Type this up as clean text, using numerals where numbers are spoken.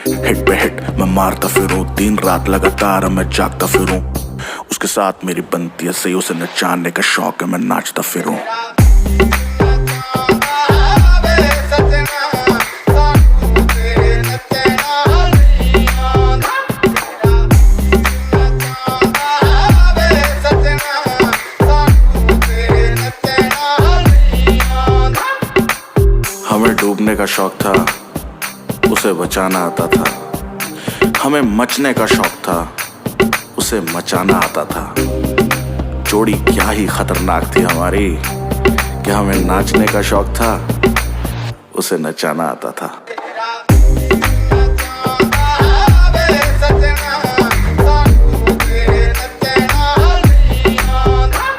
Hit पे hit मैं मारता फिरूं, दिन रात लगातार मैं जागता फिरूं। उसके साथ मेरी बनती है सही, उसे नचाने का शौक है, मैं नाचता फिरूं। हमें डूबने का शौक था, उसे बचाना आता था। हमें मचने का शौक था, उसे मचाना आता था। जोड़ी क्या ही खतरनाक थी हमारी कि हमें नाचने का शौक था, उसे नचाना आता था।